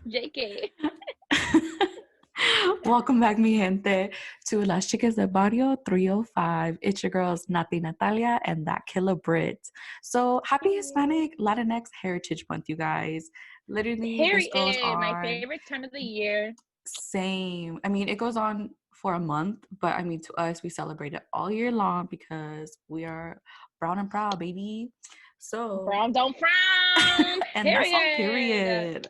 JK. Welcome back, mi gente, to Las Chicas Del Barrio 305. It's your girls, Nati Natalia, and that killer Brit. So, happy Hispanic Latinx Heritage Month, you guys. Literally, this goes Period. My on, favorite time of the year. same. I mean, it goes on for a month, but I mean, to us, we celebrate it all year long because we are brown and proud, baby. So, Brown don't frown. and that's on Period. period.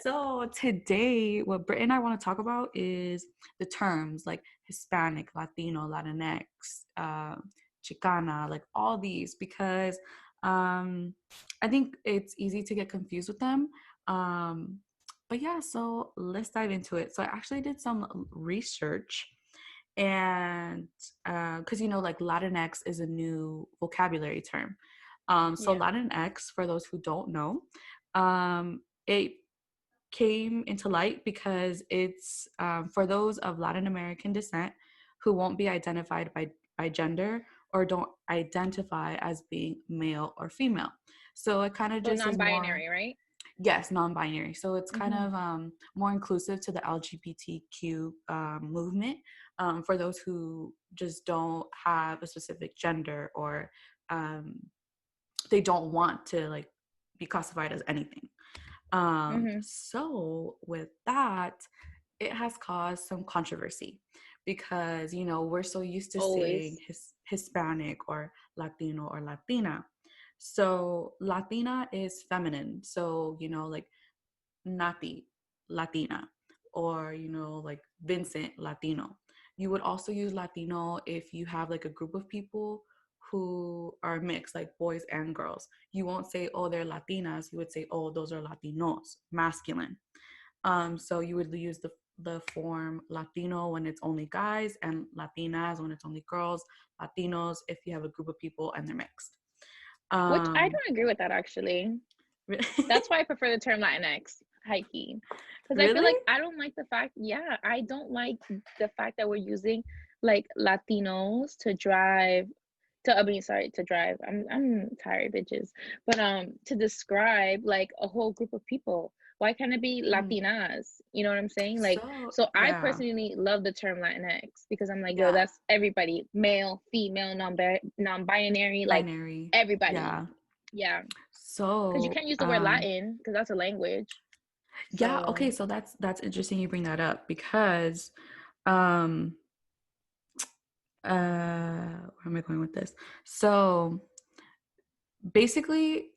So today, what Britt and I want to talk about is the terms like Hispanic, Latino, Latinx, Chicana, like all these, because I think it's easy to get confused with them. Um, but yeah, so let's dive into it. So I actually did some research, and because like Latinx is a new vocabulary term. So Yeah. Latinx, for those who don't know, it came into light because it's for those of Latin American descent who won't be identified by gender or don't identify as being male or female. So it kind of So just is more, non-binary, right? yes, non-binary. So it's kind Mm-hmm. of more inclusive to the LGBTQ movement, for those who just don't have a specific gender or um, they don't want to like be classified as anything. Mm-hmm. So with that, it has caused some controversy because we're so used to saying Always. Hispanic or Latino or Latina. So Latina is feminine. So like Nati, Latina, or like Vincent, Latino. You would also use Latino if you have like a group of people who are mixed, like boys and girls. You won't say, oh, they're Latinas. You would say, oh, those are Latinos, masculine. So you would use the form Latino when it's only guys, and Latinas when it's only girls, Latinos if you have a group of people and they're mixed. Which I Um, don't agree with that actually. That's why I prefer the term Latinx, high key. Because I feel really? like I don't like the fact, yeah, I don't like the fact that we're using like Latinos to drive to I mean sorry to drive. I'm tired, bitches. But to describe like a whole group of people. Why can't it be Mm. Latinas? You know what I'm saying? Like So so I yeah, personally love the term Latinx because I'm like, yo, yeah, that's everybody. Male, female, non-binary, like binary, everybody. yeah. Yeah. Because you So can't use the word Latin because that's a language. yeah, okay, So so that's interesting you bring that up because um where am I going with this? So basically,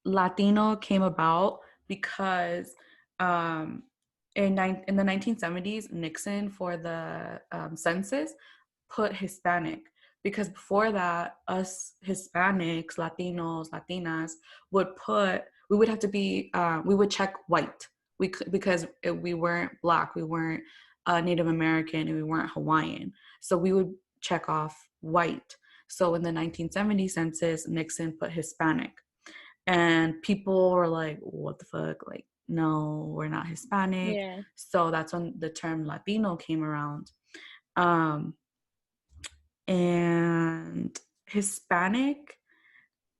Latino came about because um, in the 1970s, Nixon for the census put Hispanic because before that, us Hispanics, Latinos, Latinas we would have to be we would check white because we weren't Black, we weren't Native American, and we weren't Hawaiian, so we would check off white. So in the 1970 census, Nixon put Hispanic. And people were like, what the fuck? Like, no, we're not Hispanic. yeah. So that's when the term Latino came around. Um, and Hispanic,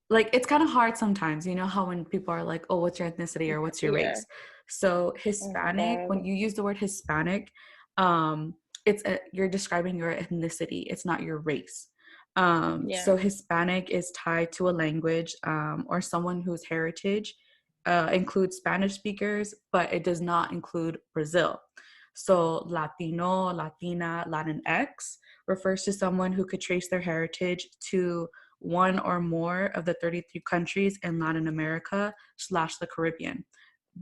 like, it's kind of hard sometimes. You know how when people are like, oh, what's your ethnicity or what's your Yeah. race? So Oh my Hispanic, God. when you use the word Hispanic, um, you're describing your ethnicity. It's not your race. Yeah. So Hispanic is tied to a language or someone whose heritage includes Spanish speakers, but it does not include Brazil. So Latino, Latina, Latinx refers to someone who could trace their heritage to one or more of the 33 countries in Latin America / the Caribbean.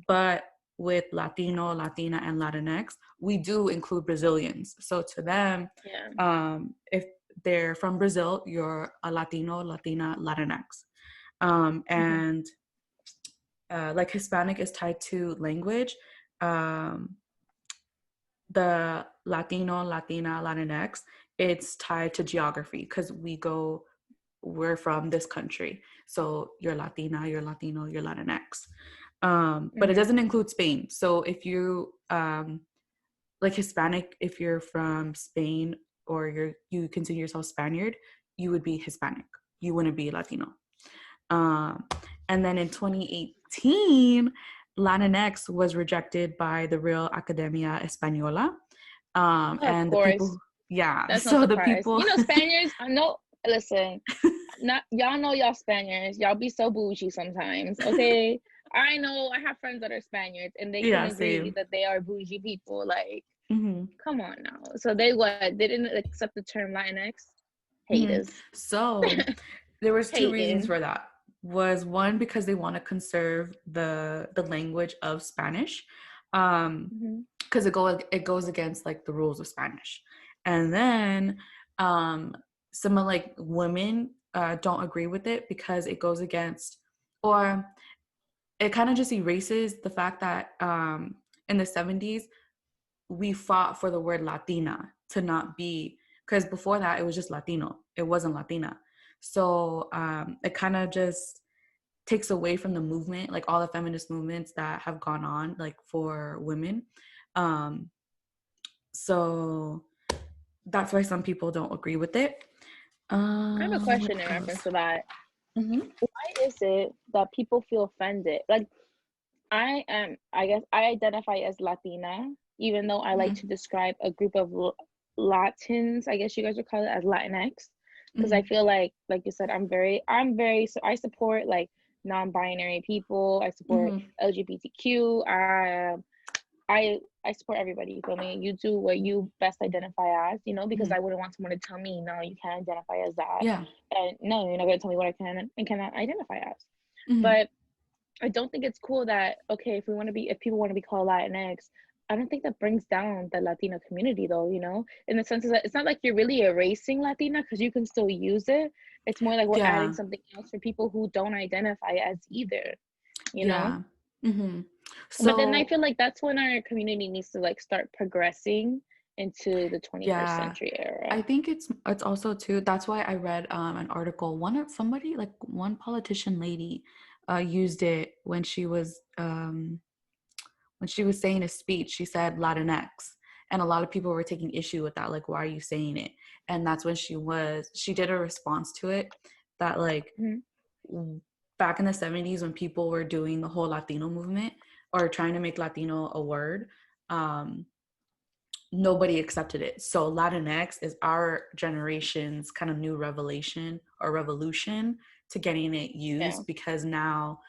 But with Latino, Latina, and Latinx, we do include Brazilians. So to them, Yeah. if they're from Brazil, you're a Latino, Latina, Latinx. Mm-hmm. And like Hispanic is tied to language. Um, the Latino, Latina, Latinx, it's tied to geography because we're from this country. So you're Latina, you're Latino, you're Latinx. But it Mm-hmm. doesn't include Spain. So if you like Hispanic, if you're from Spain or you consider yourself Spaniard, you would be Hispanic. You wouldn't be Latino. Um, and then in 2018, Latinx was rejected by the real Academia Española. Of And the course, people, yeah, that's no so the surprise. people, You know, Spaniards. I know. Listen, not y'all know y'all Spaniards. Y'all be so bougie sometimes. Okay, I know. I have friends that are Spaniards, and they can yeah, agree same. that they are bougie people. Like, Hmm. come on now. So they what? They didn't accept the term Latinx. Hmm. Haters So there was two reasons hating. for that. Was one because they want to conserve the language of Spanish, Hmm. because it goes against like the rules of Spanish, and then um, some of like women don't agree with it because it goes against, or it kind of just erases the fact that in the 70s we fought for the word Latina to not be, because before that it was just Latino, it wasn't Latina. So it kind of just takes away from the movement, like all the feminist movements that have gone on like for women. um so that's why some people don't agree with it. I have a What question in else? reference to that. Mm-hmm. Why is it that people feel offended? Like, I guess I identify as Latina, even though I like Mm-hmm. to describe a group of Latins, I guess you guys would call it, as Latinx, because I Mm-hmm. feel like you said, so I support like non-binary people. I support Mm-hmm. LGBTQ. I support everybody. You feel me? You do what you best identify as, because Mm-hmm. I wouldn't want someone to tell me, no, you can't identify as that, Yeah. and no, you're not gonna tell me what I can and cannot identify as. Mm-hmm. But I don't think it's cool that, okay, if people want to be called Latinx, I don't think that brings down the Latino community though, in the sense that it's not like you're really erasing Latina because you can still use it. It's more like we're adding Yeah. something else for people who don't identify as either, you know? Yeah. Mm-hmm. But then I So feel like that's when our community needs to like start progressing into the 21st yeah, century era. I think it's also too, that's why I read an article, one of somebody, like one politician lady used it when she was saying a speech. She said Latinx, and a lot of people were taking issue with that, like, why are you saying it? And that's when she did a response to it, that like Mm-hmm. back in the 70s when people were doing the whole Latino movement or trying to make Latino a word, um nobody accepted it. So Latinx is our generation's kind of new revelation or revolution to getting it Yeah. used, because now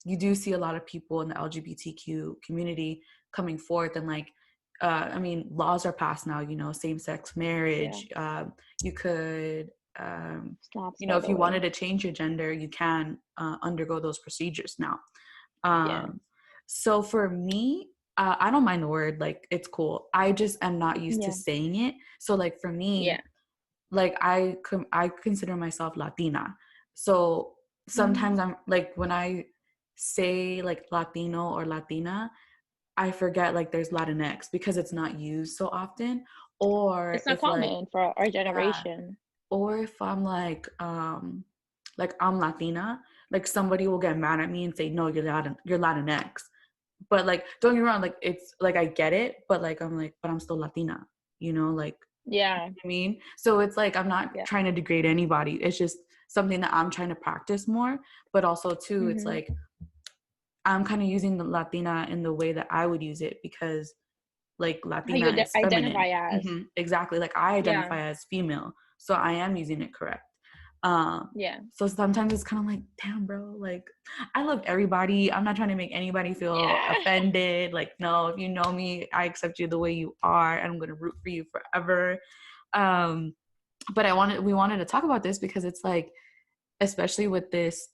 you do see a lot of people in the LGBTQ community coming forth and like, I mean, laws are passed now, same-sex Yeah. marriage. You could, Snaps, you know, by if the you way. wanted to change your gender, you can undergo those procedures now. Yeah. Um, so for me, I don't mind the word, like it's cool. I just am not used to Yeah. saying it. So like for me, Yeah. like I consider myself Latina. So Mm-hmm. sometimes I'm like, when I say like Latino or Latina, I forget like there's Latinx because it's not used so often. Or It's not if like, common for our yeah, generation. or if I'm like I'm Latina, like somebody will get mad at me and say, no, you're Latinx. But like, don't get me wrong, like it's like I get it, but like I'm like, but I'm still Latina, like, Yeah. I mean, so it's like I'm not Yeah. trying to degrade anybody. It's just something that I'm trying to practice more. But also too, it's Mm-hmm. like I'm kind of using the Latina in the way that I would use it, because like How you Latina is feminine. identify as. Exactly. Like I Yeah. identify as female, so I am using it correct. Um, Yeah. so sometimes it's kind of like, damn, bro, like I love everybody. I'm not trying to make anybody feel Yeah. offended. Like, no, if you know me, I accept you the way you are, and I'm gonna root for you forever. Um, but we wanted to talk about this because it's like, especially with this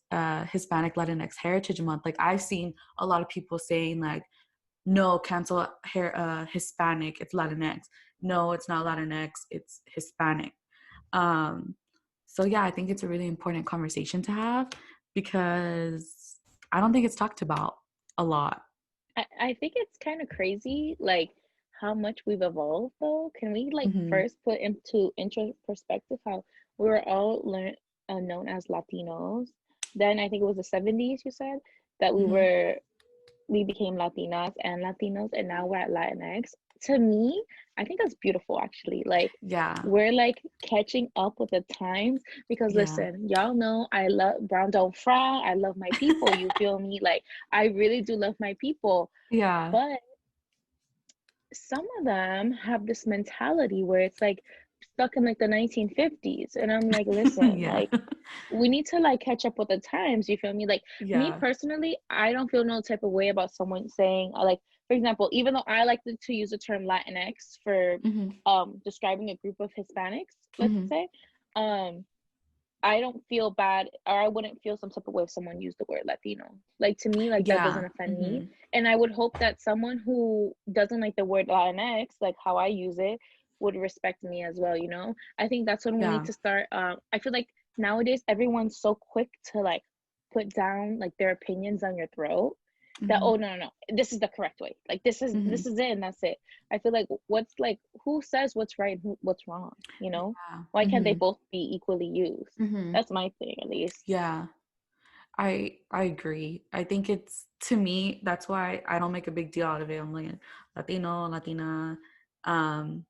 Hispanic Latinx Heritage Month, like I've seen a lot of people saying like, no, cancel Hispanic, it's Latinx. No, it's not Latinx, it's Hispanic. Um, so yeah, I think it's a really important conversation to have, because I don't think it's talked about a lot. I think it's kind of crazy, like how much we've evolved though. Can we like Mm-hmm. first put into perspective how we were all known as Latinos? Then I think it was the 70s, you said, that Mm-hmm. we became Latinas and Latinos, and now we're at Latinx. to me, I think that's beautiful actually. Like Yeah. we're like catching up with the times because Yeah. listen, y'all know I love brown don't frown. I love my people. You feel me? Like I really do love my people. Yeah. But some of them have this mentality where it's like stuck in like the 1950s. And I'm like, listen, Yeah. like we need to like catch up with the times. You feel me? Like me Yeah. personally, I don't feel no type of way about someone saying like, for example, even though I like to use the term Latinx for Hmm. describing a group of Hispanics, let's Hmm. say, um I don't feel bad, or I wouldn't feel some type of way if someone used the word Latino. Like to me, like that doesn't Yeah. offend me. Hmm. And I would hope that someone who doesn't like the word Latinx, like how I use it, would respect me as well, you know? I think that's when we need Yeah. to start. I feel like nowadays everyone's so quick to like put down like their opinions on your throat that, Hmm. oh no, this is the correct way. Like Hmm. this is it and that's it. I feel like what's like who says what's right and what's wrong, you know? Yeah. Why can't they Hmm. both be equally used? Hmm. That's my thing, at least. Yeah. I agree. I think it's, to me, that's why I don't make a big deal out of it. I'm like Latino, Latina, um,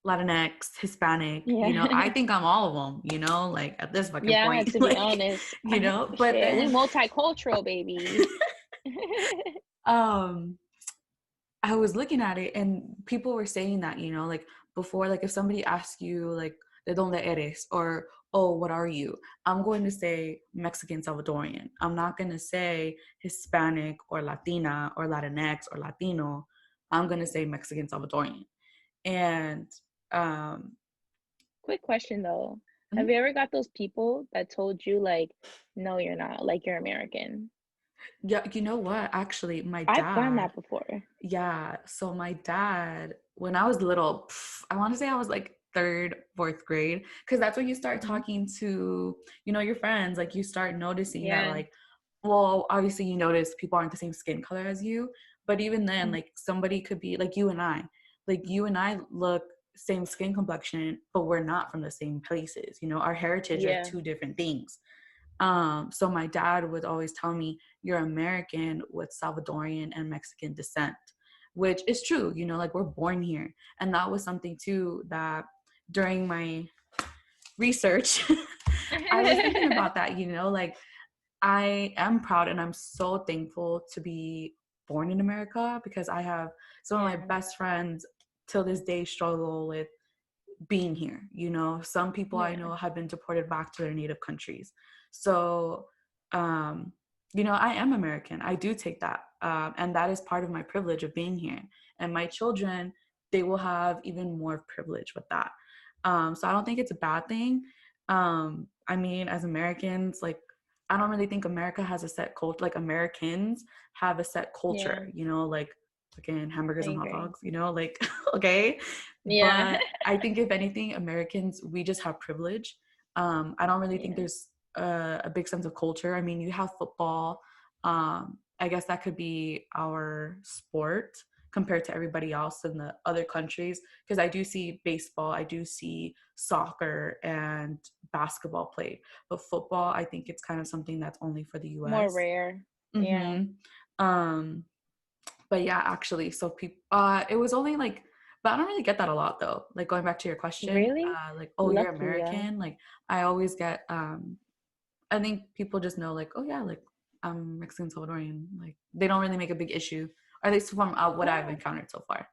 Latinx, Hispanic, Yeah. I think I'm all of them, like at this fucking Yeah, point, to be honest. but Shit, we then, multicultural, baby. um, I was looking at it and people were saying that, like before, like if somebody asks you like, de donde eres? Or, oh, what are you? I'm going to say Mexican Salvadorian. I'm not going to say Hispanic or Latina or Latinx or Latino. I'm going to say Mexican Salvadorian. And, um, Quick question though. Have mhm. you ever got those people that told you like, no, you're not, like you're American? Yeah, you know what? Actually, I've gotten that before. yeah. So my dad, when I was little, I want to say I was like third, fourth grade, because that's when you start Hmm. talking to, your friends. Like you start noticing that, Yeah. like, well, obviously you notice people aren't the same skin color as you, but even then, Mhm. like somebody could be like you and I, look same skin complexion, but we're not from the same places. Our heritage are Yeah. two different things. So my dad would always tell me, you're American with Salvadorian and Mexican descent, which is true, like we're born here. And that was something too that during my research, I was thinking about that, like I am proud and I'm so thankful to be born in America, because I have some of my Yeah. best friends till this day struggle with being here. Some people I Yeah. know have been deported back to their native countries. So um I am American. I do take that, and that is part of my privilege of being here. And my children, they will have even more privilege with that. So I don't think it's a bad thing. I mean, as Americans, like, I don't really think America has a set culture. Like, Americans have a set Yeah. culture, like, again, I hamburgers and hot agree. dogs, like, okay. Yeah. But I think if anything, Americans, we just have privilege. I don't really think Yeah. there's a big sense of culture. I mean, you have football. I guess that could be our sport compared to everybody else in the other countries. Because I do see baseball, I do see soccer and basketball played. But football, I think it's kind of something that's only for the More US. rare. Yeah. Mm-hmm. Um, but yeah, actually, so people, it was only like, but I don't really get that a lot though. Like going back to your question, Really? like, oh, you're Lucky, yeah. American. Like I always get, I think people just know like, oh yeah, like I'm Mexican Salvadorian. Like they don't really make a big issue, or at least from what I've Oh, encountered so far.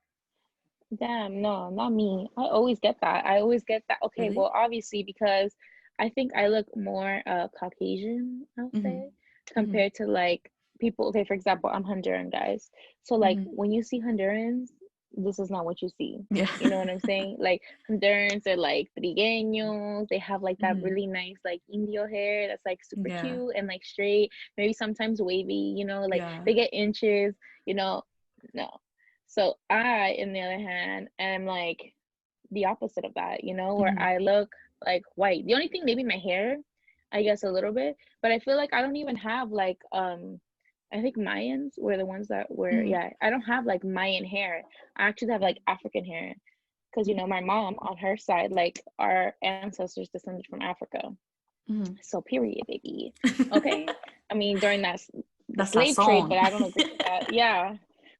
damn, no, not me. I always get that. I always get that. Okay, Really? well, obviously, because I think I look more Caucasian, I'll Mm-hmm. say, Mm-hmm. compared to like people. Okay, for example, I'm Honduran, guys. So, like, Mm-hmm. when you see Hondurans, this is not what you see. Yeah. You know what I'm saying? Like, Hondurans are like trigueños. They have like that Mm-hmm. really nice, like, Indio hair that's like super Yeah. cute and like straight, maybe sometimes wavy, like Yeah. they get inches, you know. No. So I, on the other hand, am like the opposite of that, where Mm-hmm. I look like white. The only thing, maybe my hair, I guess a little bit, but I feel like I don't even have like I think Mayans were the ones that were, Mm-hmm. yeah, I don't have like Mayan hair. I actually have like African hair because my mom on her side, like our ancestors descended from Africa. Mm-hmm. So period, baby. Okay. I mean, during the That's slave trade, sazon. but I don't agree with that. Yeah.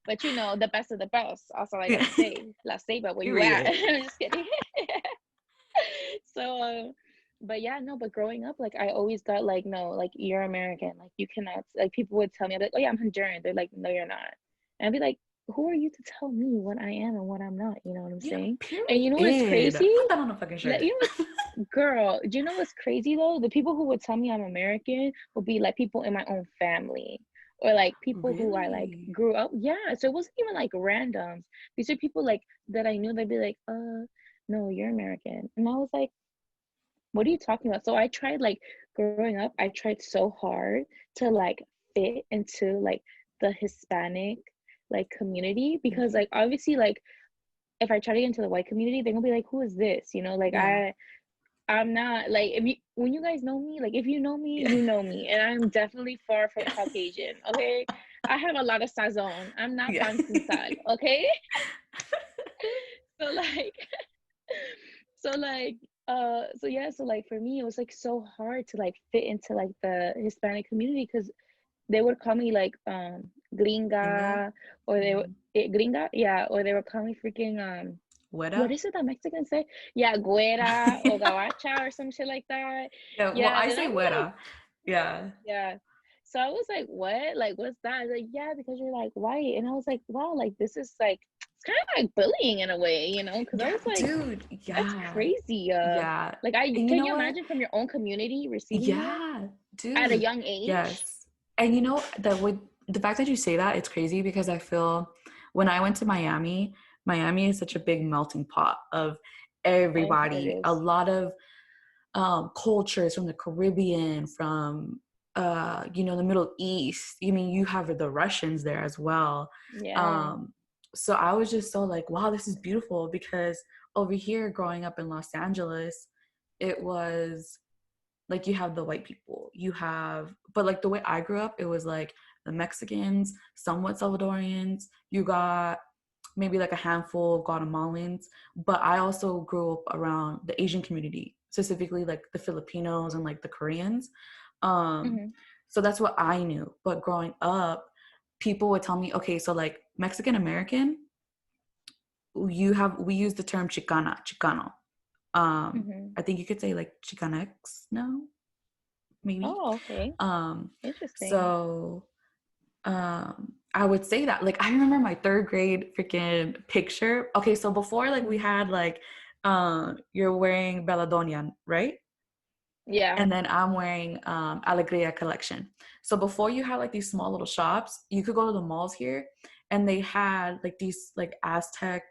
But you know, the best of the best. Also, I gotta say, La Ceiba, where you at? Period. I'm just kidding. So, but yeah, no, but growing up, like I always got like, no, like you're American, like you cannot. Like people would tell me, I'd be like, oh yeah, I'm Honduran. They're like, no, you're not. And I'd be like, who are you to tell me what I am and what I'm not? You know what I'm Yeah, saying? And you know what's period. crazy? Put that on a fucking Like, shirt. you know what's, girl, do you know what's crazy though? The people who would tell me I'm American will be like people in my own family or like people who I like Really? grew up. Yeah, so it wasn't even like randoms. These are people like that I knew. They'd be like, no, you're American. And I was like, what are you talking about? So I tried like growing up, I tried so hard to like fit into like the Hispanic like community because Mhm. like obviously like if I try to get into the white community, they're gonna be like, who is this? You know, like Yeah. I'm not like if you when you guys know me, like if you know me, you know me. And I'm definitely far from Caucasian. Okay. I have a lot of sazon. I'm not Yeah. pan sin sal, okay? So like so yeah, so like for me it was like so hard to like fit into like the Hispanic community because they would call me like Gringa. gringa or they would Mhm. gringa, yeah, or they would call me freaking what Weta. is it that Mexicans say? Yeah, güera or gabacha or some shit like that. Yeah, well, Yeah, I then I say was like, weta. Yeah. yeah. So I was like, what? Like, what's that? I was like, yeah, because you're like white. And I was like, wow, like this is like it's kind of like bullying in a way, you know? Because I Yeah, was like, dude. that's Yeah. crazy. Yeah. Like I And you can know you what? imagine from your own community receiving that Yeah, at a dude. young age? Yes. And you know that with the fact that you say that, it's crazy because I feel when I went to Miami, Miami is such a big melting pot of Oh, it everybody. A is. lot of cultures from the Caribbean, from the Middle East. I mean, you have the Russians there as well. Yeah. Um, so I was just so like, wow, this is beautiful because over here, growing up in Los Angeles, it was like you have the white people, but like the way I grew up, it was like the Mexicans, somewhat Salvadorians, you got maybe like a handful of Guatemalans, but I also grew up around the Asian community, specifically like the Filipinos and like the Koreans. Um, Hmm. so that's what I knew. But growing up, people would tell me, okay, so like Mexican American, we use the term Chicano. Hmm. I think you could say like Chicanx now, maybe. Oh, okay. Um, Interesting. so I would say that. Like I remember my third grade freaking picture. Okay, so before like we Mhm. had like you're wearing Belladonian, right? Yeah. And then I'm wearing Alegria collection. So before you had like these small little shops, you could go to the malls here and they had like these like Aztec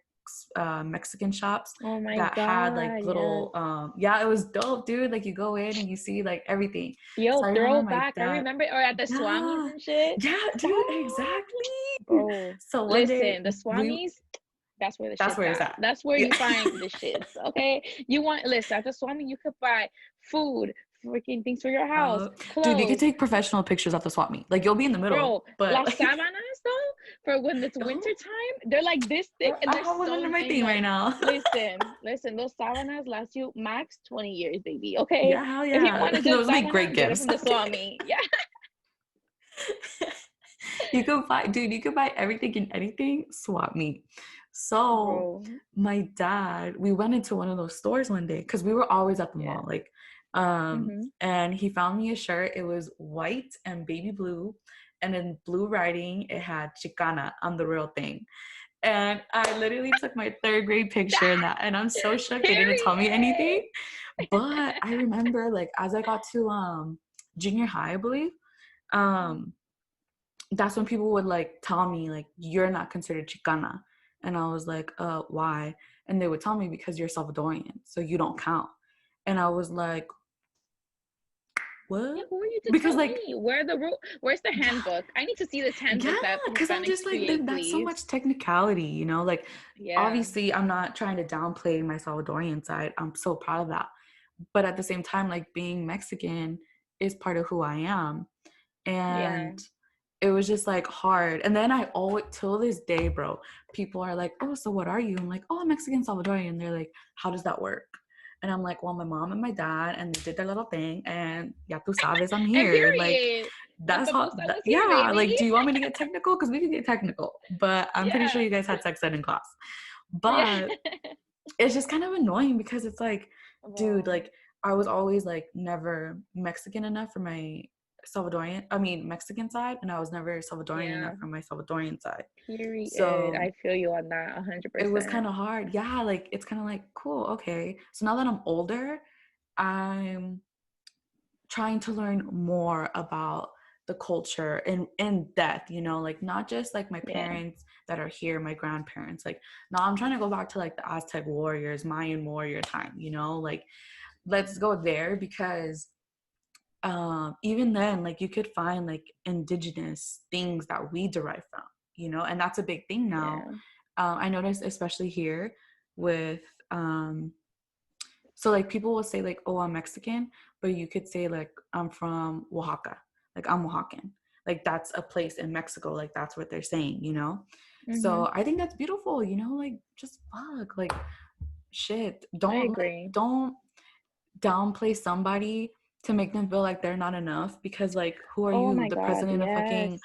Mexican shops Oh my that had like God, yes. little yeah, it was dope, dude. Like you go in and you see like everything. Yo, So I remember my throwback. I dad, remember, or at the Swamis yeah, and shit. yeah, dude, Oh, exactly. bro. So one day Listen, the we Swamis, that's where the that's shit's where it's at. at. That's where Yeah. you find the shits, okay? You want, listen, at the Swami, you could buy food, freaking things for your house, Dude, you could clothes. take professional pictures at the swap meet. Like you'll be in the middle, Bro, but las like sábanas though, for when it's winter yo, time, they're like this thick and I they're have one under so my and thing right like now. listen, those sábanas last you max 20 years, baby. Okay. Yeah, hell If you yeah. want a good Those make great sábana, get it gifts. from the Swami. Yeah. You can buy, dude, you can buy everything and anything, swap meet. So Bro. my dad, we went into one of those stores one day because we were always at the Yeah. mall, like, Mm-hmm. and he found me a shirt. It was white and baby blue, and in blue writing, it had Chicana on the real thing. And I literally took my third grade picture in that, and I'm so shook they didn't tell me Period. anything. But I remember, like, as I got to junior high, I believe, um, that's when people would like tell me like you're not considered Chicana, and I was like, why? And they would tell me because you're Salvadorian, so you don't count. And I was like, Yeah, what? who are you to Because tell like, me? Where the rule? Where's the yeah, handbook? I need to see this yeah, handbook that because I'm Hispanics just like, create, that's so please. much technicality, you know? Like, Yeah. obviously, I'm not trying to downplay my Salvadorian side. I'm so proud of that. But at the same time, like, being Mexican is part of who I am. Yeah. And it was just like hard. And then I always, till this day, bro, people are like, oh, so what are you? I'm like, oh, I'm Mexican Salvadorian. They're like, how does that work? And I'm like, well, my mom and my dad, and they did their little thing, and ya tú sabes, I'm And here. Like, period. That's That's the how, most I was here, yeah, baby. like, do you want me to get technical? Because we can get technical, but I'm pretty sure Yeah. you guys had sex ed in class. Yeah. But it's just kind of annoying because it's like, dude, Bro. like, I was always like never Mexican enough for my Mexican side, and I was never Salvadorian Yeah. enough for my Salvadorian side. Period. So I feel you on that it was 100%. kind of hard. Yeah, like, it's kind of like, cool, okay. So now that I'm older, I'm trying to learn more about the culture in depth, like, not just like my Yeah. parents that are here, my grandparents. Like, now I'm trying to go back to like the Aztec warriors, Mayan warrior time, like, let's go there, because even then, like, you could find like indigenous things that we derive from, and that's a big thing now. Yeah. I noticed, especially here, with so like people will say like, oh, I'm Mexican, but you could say like, I'm from Oaxaca, like, I'm Oaxacan, like, that's a place in Mexico, like, that's what they're saying. Mhm. So I think that's beautiful, like, just fuck, like, shit, I don't agree. don't downplay somebody to make them feel like they're not enough, because, like, who are Oh you, my the God, president of fucking yes.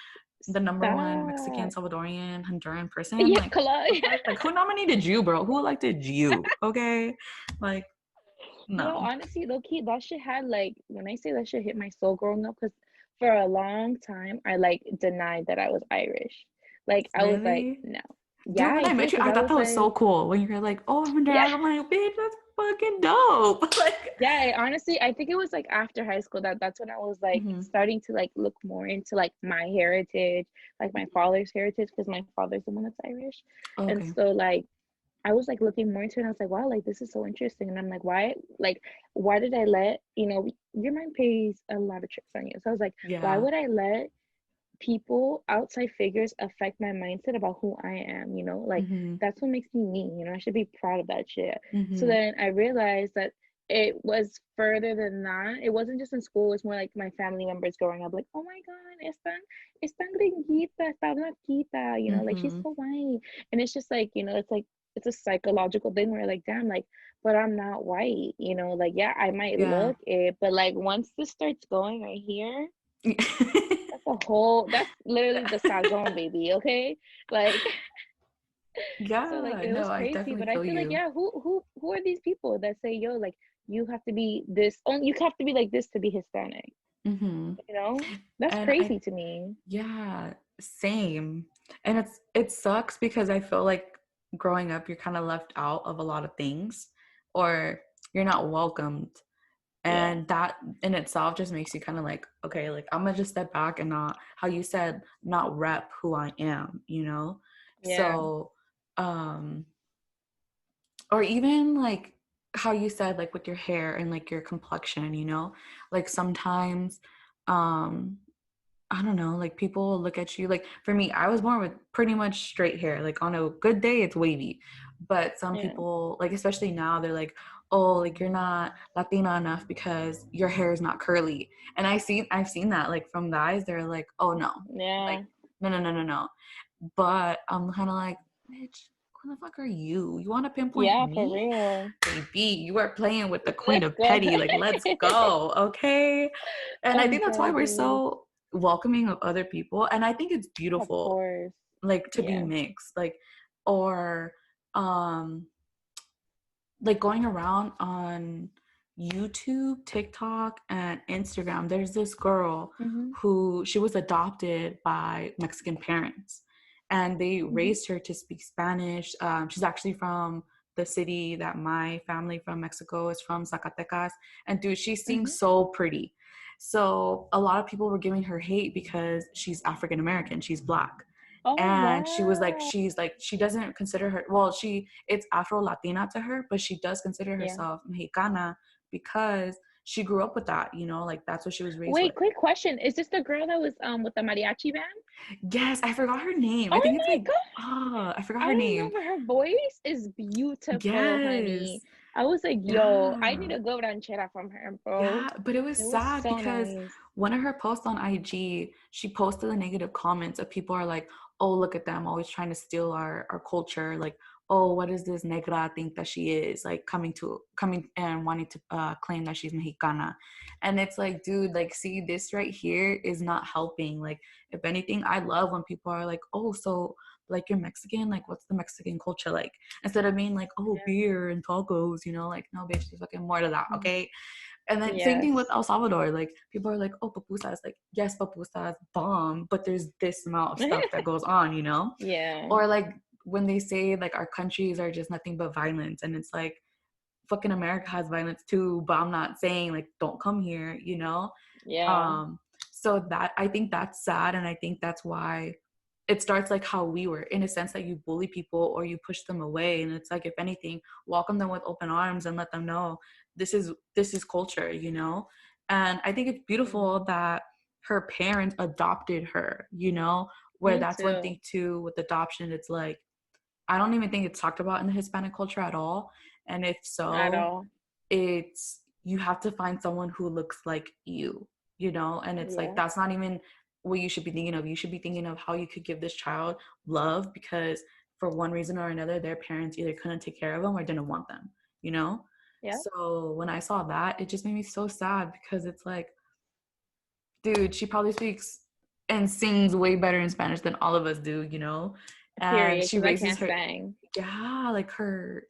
the number one Mexican, Stop. Salvadorian, Honduran person? Yeah, Like, Kalai. the fuck? Like, who nominated you, bro? Who elected you? Okay, like, No, no. honestly, low key, that shit had like when I say that shit hit my soul growing up, because for a long time I like denied that I was Irish. Like I was like, Really? no. Dude, Yeah, when I I did, met you, because I I thought was that was so like, cool. When you're like, oh, I'm yeah. Honduran, I'm like, bitch, that's fucking dope. Like, Yeah, honestly, I think it was like after high school that's when I was like mhm. starting to like look more into like my heritage, like my father's heritage, because my father's the one that's Irish. And Okay. so like I was like looking more into it and I was like, wow, like this is so interesting. And I'm like, why did I let, your mind pays a lot of tricks on you. So I was like, why Yeah. would I let people, outside figures, affect my mindset about who I am, like Mhm. that's what makes me me, I should be proud of that shit. So Mhm. then I realized that it was further than that. It wasn't just in school, it's more like my family members growing up, like, oh my God, es tan gringuita, está blanquita, like she's Mhm. so white. And it's just like, it's a psychological thing where like, damn, like, but I'm not white, like, yeah, I might Yeah. look it, but like once this starts going right here, that's literally the sazon, baby, okay? Like, so like Yeah. it No, was I crazy, definitely but I feel feel like, you. yeah, who are these people that say, yo, like you have to be this, you have to be like this to be Hispanic, Mhm. That's And crazy to me. yeah, same. And it sucks because I feel like growing up, you're kind of left out of a lot of things, or you're not welcomed. Yeah. And that in itself just makes you kind of like, okay, like, I'm gonna just step back and not, how you said, not rep who I am. Yeah. So, um, or even like how you said, like, with your hair and like your complexion, like, sometimes, um, I don't know, like, people will look at you, like, for me, I was born with pretty much straight hair. Like, on a good day, it's wavy. But some Yeah. people, like, especially now, they're like, oh, like, you're not Latina enough because your hair is not curly. And I've seen that, like, from guys, they're like, oh no, like, Yeah. no, no, no, no, no. But I'm kind of like, bitch, who the fuck are you? You want to pinpoint Yeah, for me? real. Baby, you are playing with the queen Let's of go. petty. Like, let's go, okay? And I I'm think that's why dead, we're dude. so welcoming of other people. And I think it's Of beautiful, course. like, to be Yeah. mixed, like, or um like, going around on YouTube, TikTok, and Instagram, there's this girl Mm-hmm. who, she was adopted by Mexican parents, and they Mm-hmm. raised her to speak Spanish. She's actually from the city that my family from Mexico is from, Zacatecas. And dude, she Mm-hmm. sings so pretty. So a lot of people were giving her hate because she's African American, she's Black. Oh And wow. she doesn't consider her, well, it's Afro Latina to her, but she does consider Yeah. herself Mexicana because she grew up with that, like, that's what she was raised with. Wait, quick question. Is this the girl that was with the mariachi band? Yes, I forgot her name. I Oh think it's my like, God. I forgot I her don't know, name. but her voice is beautiful, honey. Yes. I was like, yo, I need Yeah. a good ranchera from her, bro. Yeah, but it was It was sad so because nice. one of her posts on IG, she posted the negative comments of people are like, oh, look at them always trying to steal our culture. Like, oh, what does this negra think that she is? Like coming and wanting to claim that she's Mexicana. And it's like, dude, like, see, this right here is not helping. Like, if anything, I love when people are like, oh, so like you're Mexican, like what's the Mexican culture like? Instead of being like, oh, beer and tacos, you know, like, no, bitch, there's fucking more to that, okay? And then same thing with Yes. El Salvador. Like people are like, oh, pupusas. Like, yes, pupusas bomb, but there's this amount of stuff that goes on, you know? Yeah. Or like when they say like our countries are just nothing but violence, and it's like fucking America has violence too, but I'm not saying like don't come here, you know? Yeah. Um, so that I think that's sad, and I think that's why it starts like how we were, in a sense that you bully people or you push them away, and it's like, if anything, welcome them with open arms and let them know this is culture, you know? And I think it's beautiful Mhm. that her parents adopted her, you know, where Me that's one too. thing too with adoption. It's like, I don't even think it's talked about in the Hispanic culture at all. And if At so, all. it's, you have to find someone who looks like you know? And it's like, Yeah. that's not even what you should be thinking of. You should be thinking of how you could give this child love, because for one reason or another, their parents either couldn't take care of them or didn't want them, you know? Yeah. So when I saw that, it just made me so sad, because it's like, dude, she probably speaks and sings way better in Spanish than all of us do, you know? And Period. she Because I raises can't her, sing. yeah, like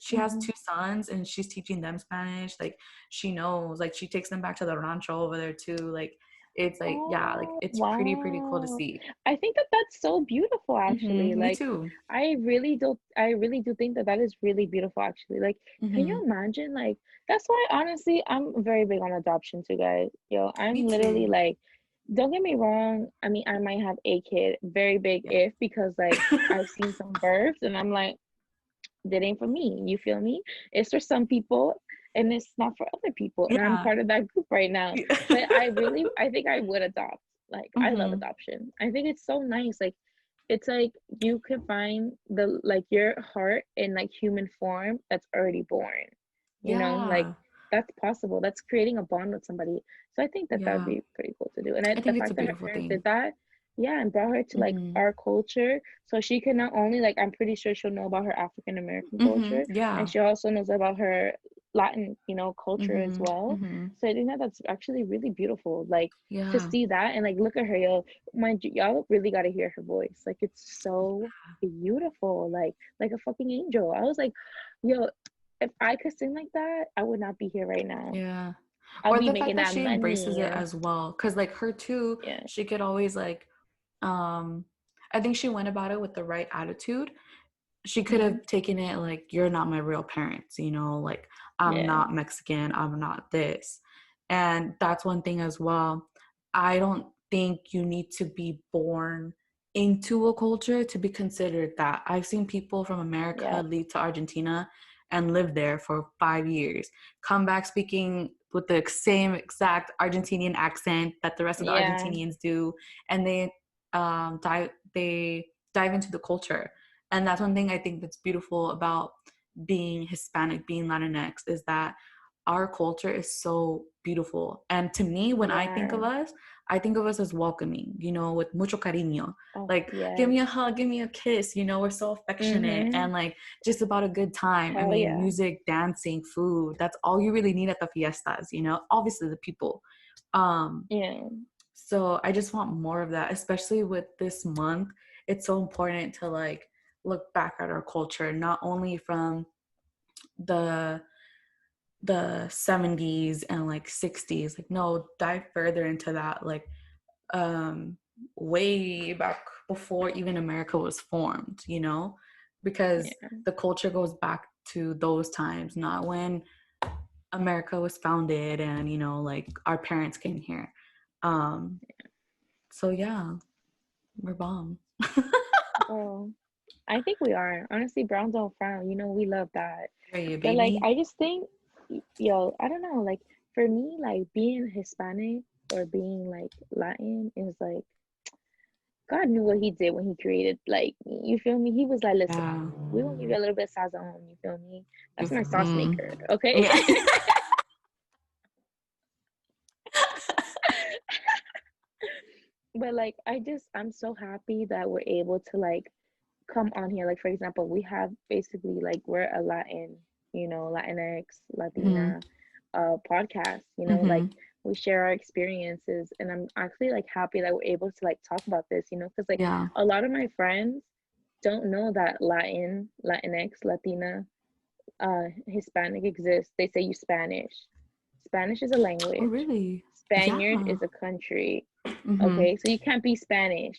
she has Hmm. 2 sons and she's teaching them Spanish. Like she knows, like she takes them back to the rancho over there too. Like it's like, yeah, like Oh, it's pretty cool to wow. see. I think that that's so beautiful, actually. Me Like, too. I really do think that that is really beautiful, actually. Like, can you imagine? Like, that's why, honestly, I'm very big on adoption too, guys. Yo, I'm Me literally too. like, don't get me wrong. I mean, I might have a kid, very big Yeah. if, because like I've seen some births and I'm like, that ain't for me. You feel me? It's for some people and it's not for other people. And I'm Yeah. part of that group right now. But I think I would adopt. Like, I love Hmm. adoption. I think it's so nice. Like, it's like you can find the like your heart in like human form that's already born. You know, like Yeah. that's possible. That's creating a bond with somebody. So I think that that would Yeah. be pretty cool to do. And I the think it's a fact that her beautiful parents thing. did that, yeah, and brought her to like Hmm. our culture, so she can not only like I'm pretty sure she'll know about her African American Hmm. culture, and Yeah. she also knows about her Latin, culture as Hmm. well. Hmm. So I think that that's actually really beautiful. Like to Yeah. see that and like look at her, yo, mind you, y'all really got to hear her voice. Like it's so beautiful, like a fucking angel. I was like, yo, if I could sing like that, I would not be here right now. Yeah. I'll Or be the fact making that that she embraces it money. as well. Cause like her too, Yeah, she could always like, um, I think she went about it with the right attitude. She could mm-hmm. have taken it like, you're not my real parents, you know, like I'm Yeah, not Mexican, I'm not this. And that's one thing as well. I don't think you need to be born into a culture to be considered that. I've seen people from yeah, America leave to Argentina and live there for 5 years, come back speaking with the same exact Argentinian accent that the rest of the yeah, Argentinians do, and they dive into the culture. And that's one thing I think that's beautiful about being Hispanic, being Latinx, is that our culture is so beautiful. And to me, when yeah. I think of us as welcoming, you know, with mucho cariño. Oh, Like, give yes. me a hug, give me a kiss, you know, we're so affectionate Mm-hmm. and like just about a good time. I Hell mean, yeah. music, dancing, food, that's all you really need at the fiestas, you know, obviously the people. Um, Yeah. so I just want more of that, especially with this month. It's so important to like look back at our culture, not only from the the 70s and like 60s. Like, no, dive further into that, like um way back before even America was formed, you know, because Yeah. the culture goes back to those times, not when America was founded and, you know, like our parents came here. um so yeah, we're bomb. Oh, I think we are. Honestly, Browns don't frown. We love that. Hey, But like, baby. I just think, yo, I don't know. Like, for me, like being Hispanic or being like Latin is like God knew what He did when He created like me. You feel me? He was like, listen, Yeah. we gonna give you a little bit of sazon. You feel me? That's my sauce Mm. maker. Okay. Yeah. but like I'm so happy that we're able to like come on here. Like for example, we have basically like we're a Latin, Latinx, Mm-hmm. Latina podcast, like Mm-hmm. we share our experiences, and I'm actually like happy that we're able to like talk about this, because like Yeah. a lot of my friends don't know that Latinx, Latina, Hispanic exists. They say you Spanish. Spanish is a Oh, language. really? Spaniard Yeah. is a country. Mm-hmm. Okay, so you can't be Spanish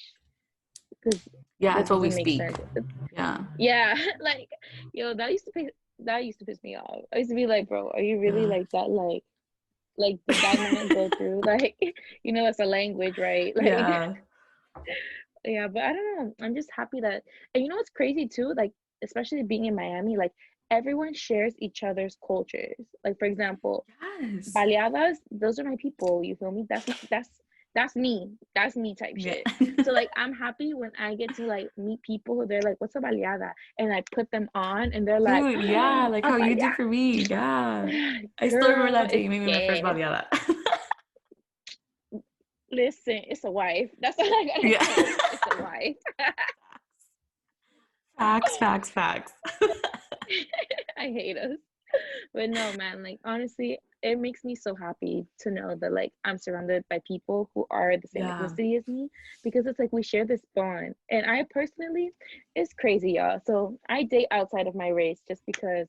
because Yeah, that it's what we doesn't make speak. sense. Yeah. Yeah, like yo, that used to piss me off. I used to be like, bro, are you really Yeah. like that? Like did that not go through? Like, it's a language, right? Like, Yeah. yeah, but I don't know. I'm just happy that, and what's crazy too, like especially being in Miami, like everyone shares each other's cultures. Like for example, Yes. baleadas, those are my people. You feel me? That's me. That's me type Yeah. shit. So like I'm happy when I get to like meet people who they're like, "What's a baleada?" And I put them on, and they're like, Dude, yeah, "Oh, like a how you did baleada, for me. Yeah. I still remember girl, that day it's you made me my first gay." baleada. Listen, it's a wife. That's all I gotta Yeah. say. It's a wife. Facts, facts, facts. I hate us. But no, man, like honestly, it makes me so happy to know that like I'm surrounded by people who are the same Yeah. ethnicity as me, because it's like we share this bond. And I personally, it's crazy, y'all. So I date outside of my race just because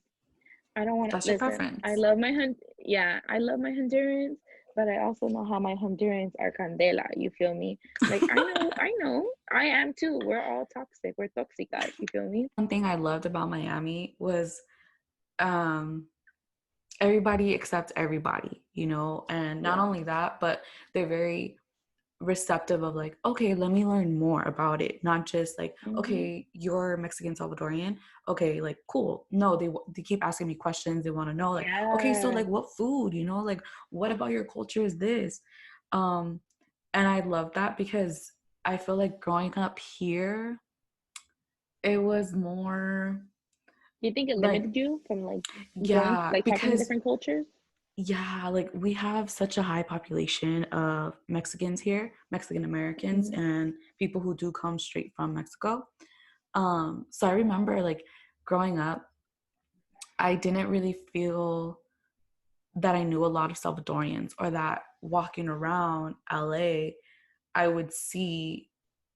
I don't want to That's your listen. I preference. love my yeah, I love my Hondurans, but I also know how my Hondurans are candela. You feel me? Like I know, I am too. We're all toxic. We're toxicas. You feel me? One thing I loved about Miami was um everybody accepts everybody, and not Yeah. only that, but they're very receptive of like, okay, let me learn more about it, not just like, Mm-hmm. okay, you're Mexican Salvadorian, okay, like cool. No, they keep asking me questions. They want to know like, okay, so Yeah. like what food, like what about your culture is this. um and I love that because I feel like growing up here, it was more Do you think it like, limited you from like growing, yeah, like talking to because different cultures? yeah, like we have such a high population of Mexicans here, Mexican Americans, Mm-hmm. and people who do come straight from Mexico. So I remember like growing up, I didn't really feel that I knew a lot of Salvadorians, or that walking around LA, I would see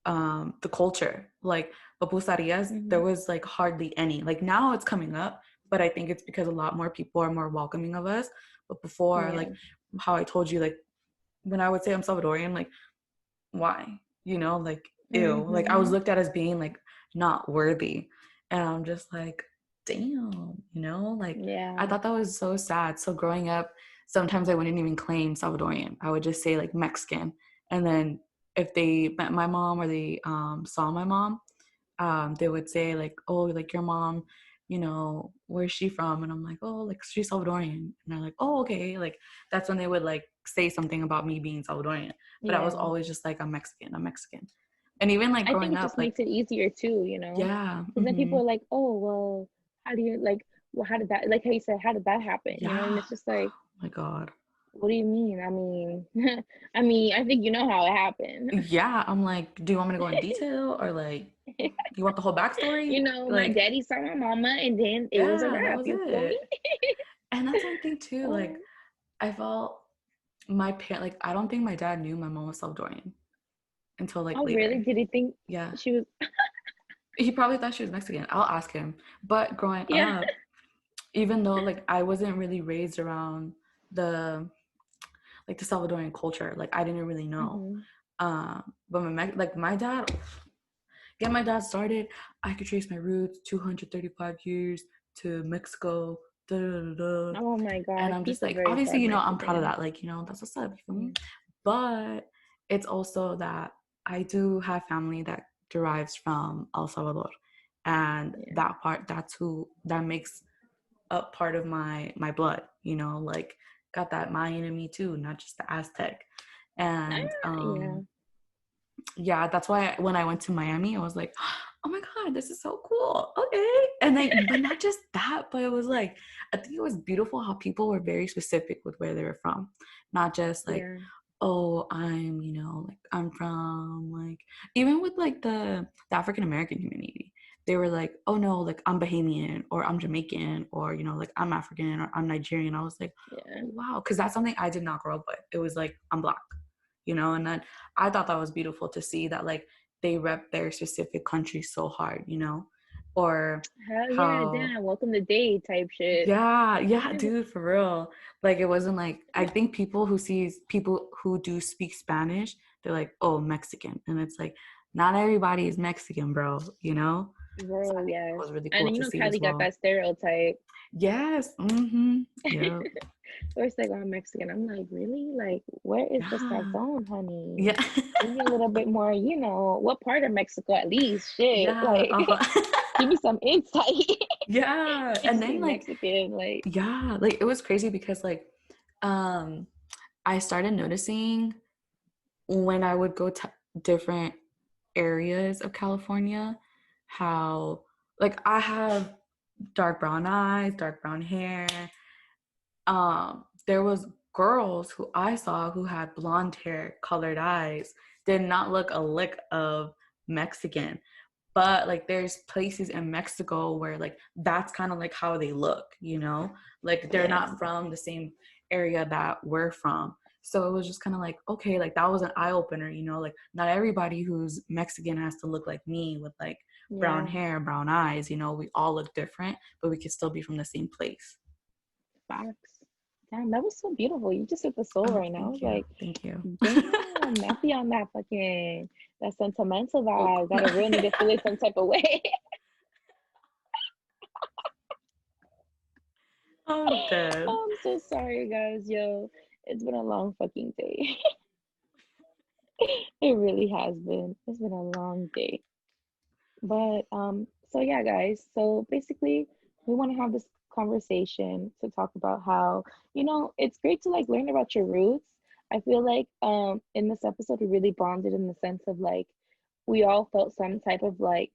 the culture. Like pupusarias, there Mm-hmm. was like hardly any. Like now it's coming up, but I think it's because a lot more people are more welcoming of us. But before, Yeah. like how I told you, like when I would say I'm Salvadorian, like why? Like ew. Like I was Mm-hmm. looked at as being like not worthy. And I'm just like, damn, like I Yeah. thought that was so sad. So growing up, sometimes I wouldn't even claim Salvadorian. I would just say like Mexican. And then if they met my mom, or they saw my mom, they would say like, oh, like your mom, where's she from? And I'm like, oh, like she's Salvadorian. And they're like, oh, okay. Like that's when they would like say something about me being Salvadorian. But I was Yeah. always just like, I'm Mexican, I'm Mexican. And even like I think growing it up, just like, makes it easier too, yeah, because then people are like, oh, well, how do you like, well, how did that, like how you said, how did that happen? And yeah. it's just like, Oh my God. what do you mean? I mean, I mean, I think you know how it happened. Yeah. I'm like, do you want me to go in detail, or like, you want the whole backstory? My Like, daddy saw my mama, and then it was a yeah, that wrap. was You feel me? it. And that's one thing too. Like, Oh, I felt my parent, like, I don't think my dad knew my mom was Salvadorian until like oh, really? later. Did he think Yeah. she was? He probably thought she was Mexican. I'll ask him. But growing Yeah. up, even though like I wasn't really raised around the the Salvadorian culture, like I didn't really know. Hmm. But my dad, get my dad started, I could trace my roots 235 years to Mexico. Da, da, da, da. Oh my And God, I'm he's just a like, very obviously, proud I'm proud of Mexican. that. Like, that's what's up. You feel me? Yeah. But it's also that I do have family that derives from El Salvador. And Yeah. that makes up part of my blood, like got that Mayan in me too, not just the Aztec. And Yeah. yeah, that's why when I went to Miami, I was like, oh my God, this is so cool. Okay. And then, but not just that, but it was like, I think it was beautiful how people were very specific with where they were from. Not just like, Yeah. oh, I'm, like I'm from like, even with like the African American community, they were like, oh no, like I'm Bahamian or I'm Jamaican or, like I'm African or I'm Nigerian. I was like, Yeah. oh, wow. Cause that's something I did not grow up with. It was like, I'm Black, and then I thought that was beautiful to see that like they rep their specific country so hard, or Hell yeah, how, damn, welcome to day type shit. yeah, dude, for real. Like it wasn't like, I think people who do speak Spanish, they're like, oh, Mexican. And it's like, not everybody is Mexican, bro, So I Bro, think that yes. was really And cool then, to see as Cali got well. that stereotype. Yes. Mm-hmm. Yep. Where it's like, oh, I'm Mexican. I'm like, really? Like, where is the Yeah. sazon, honey? Yeah. Give me a little bit more, what part of Mexico at least? Shit. Yeah. Like, Uh-huh. give me some insight. Yeah. Can't And just then be like, Mexican. Like, yeah, like it was crazy because like um I started noticing when I would go to different areas of California, how like I have dark brown eyes, dark brown hair. There was girls who I saw who had blonde hair, colored eyes, did not look a lick of Mexican. But like there's places in Mexico where like that's kind of like how they look, like they're yeah, not from the same area that we're from. So it was just kind of like, okay, like that was an eye opener, like not everybody who's Mexican has to look like me with like brown yeah, hair, brown eyes, we all look different, but we could still be from the same place. facts. Damn, that was so beautiful. You just hit the soul Oh, right now. I thank was you. like, Thank you. damn, Nappy on that fucking, that sentimental Oh, vibe. Got a real need to feel it some type of way. I'm dead. I'm so sorry, guys. Yo, it's been a long fucking day. It really has been. It's been a long day. But so yeah, guys. So basically, we want to have this conversation to talk about how, it's great to like learn about your roots. I feel like in this episode we really bonded in the sense of like we all felt some type of like,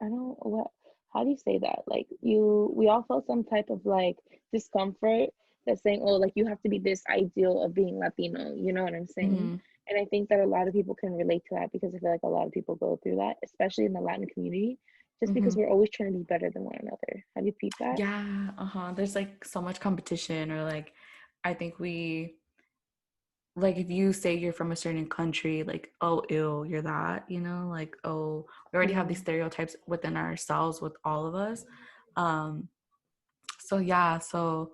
I don't know what, how do you say that? Like we all felt some type of like discomfort that's saying, oh, like you have to be this ideal of being Latino, you know what I'm saying? Mm-hmm. And I think that a lot of people can relate to that because I feel like a lot of people go through that, especially in the Latin community, just because Mm-hmm. we're always trying to be better than one another. Have you peeped that? Yeah, there's like so much competition, or like I think we, like if you say you're from a certain country, like, oh ew, you're that, like, oh, we already have Yeah. these stereotypes within ourselves with all of us. Um so yeah, so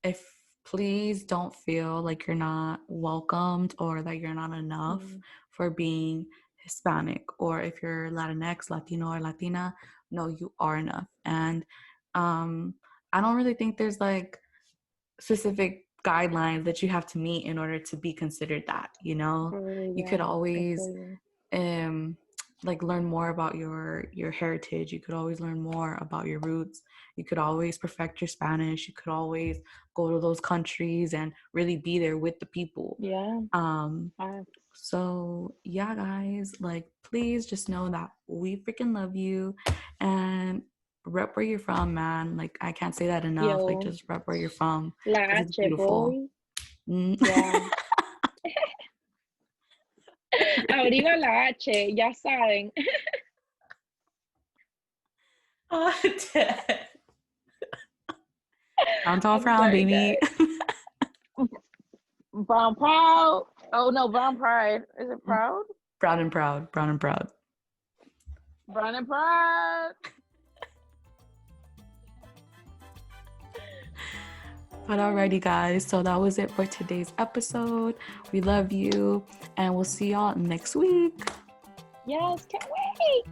if please don't feel like you're not welcomed or that you're not enough Mm, for being Hispanic, or if you're Latinx, Latino, or Latina, no, you are enough. And um, I don't really think there's like specific guidelines that you have to meet in order to be considered that, for real, you could yeah. I always feel you. um like learn more about your heritage. You could always learn more about your roots. You could always perfect your Spanish. You could always go to those countries and really be there with the people. Yeah. um Facts. so yeah, guys, like please just know that we freaking love you, and rep where you're from, man. Like I can't say that enough. Like Yo, just rep where you're from la because it's H, beautiful. boy. Mm. Yeah. Arriba la H, ya saben. Oh, dead. Frown tall I'm frown, sorry, baby. guys. Brown Proud. Oh no, Brown Pride. Is it Proud? Brown and proud, brown and proud. Brown and Pride. But alrighty, guys. So that was it for today's episode. We love you, and we'll see y'all next week. Yes, can't wait.